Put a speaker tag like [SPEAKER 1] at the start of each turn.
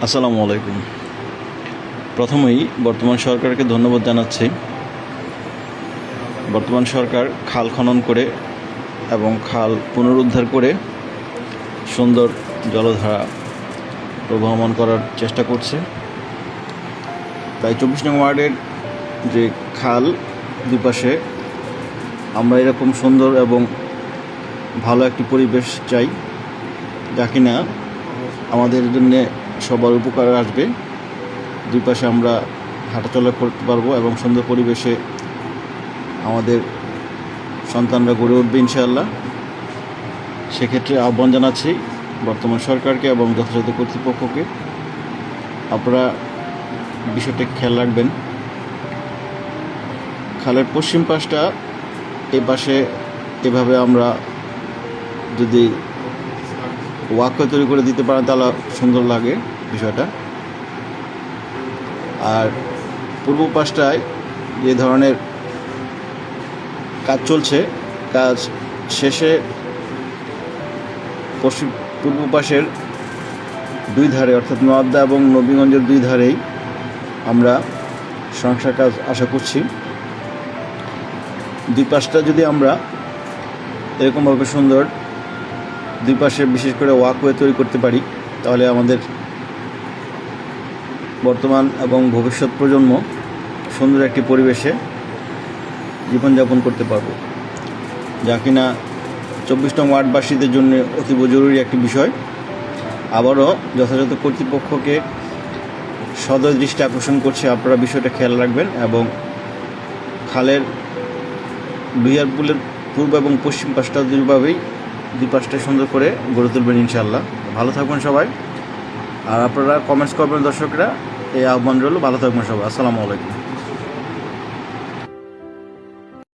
[SPEAKER 1] আসসালামু আলাইকুম। প্রথমেই বর্তমান সরকারকে ধন্যবাদ জানাচ্ছি। বর্তমান সরকার খাল খনন করে এবং খাল পুনরুদ্ধার করে সুন্দর জলধারা প্রবহমান করার চেষ্টা করছে। তাই 24 নং ওয়ার্ডের যে খাল দুপাশে আমরা এরকম সুন্দর এবং ভালো একটি পরিবেশ চাই, যা কিনা আমাদের জন্যে সবার উপকারে আসবে। দুই পাশে আমরা হাঁটাচলা করতে পারবো এবং সুন্দর পরিবেশে আমাদের সন্তানরা গড়ে উঠবে ইনশাআল্লাহ। সেক্ষেত্রে আহ্বান জানাচ্ছি বর্তমান সরকারকে এবং যথাযথ কর্তৃপক্ষকে, আপনারা বিষয়টা খেয়াল রাখবেন। খালের পশ্চিম পাশটা এ পাশে এভাবে আমরা যদি ওয়াকওয়ে তৈরি করে দিতে পারেন তাহলে সুন্দর লাগে বিষয়টা। আর পূর্ব পাশটায় যে ধরনের কাজ চলছে, কাজ শেষে পূর্ব পাশের দুই ধারে অর্থাৎ নোয়াবদা এবং নবীগঞ্জের দুই ধারেই আমরা সংস্কার কাজ আশা করছি। দুই পাশটা যদি আমরা এরকমভাবে সুন্দর দুই পাশে বিশেষ করে ওয়াকওয়ে তৈরি করতে পারি, তাহলে আমাদের বর্তমান এবং ভবিষ্যৎ প্রজন্ম সুন্দর একটি পরিবেশে জীবনযাপন করতে পারব, যা কিনা 24 নং ওয়ার্ডবাসীদের জন্য অতীব জরুরি একটি বিষয়। আবারও যথাযথ কর্তৃপক্ষকে সদয় দৃষ্টি আকর্ষণ করছে, আপনারা বিষয়টা খেয়াল রাখবেন এবং খালের দুইয়ার পুলের পূর্ব এবং পশ্চিম পাশটা দুই পাশটা সুন্দর করে গড়ে তুলবেন ইনশাআল্লাহ। ভালো থাকবেন সবাই, আর আপনারা কমেন্টস করবেন দর্শকরা, এই আহ্বান রইল। ভালো থাকবেন সবাই। আসসালামু আলাইকুম।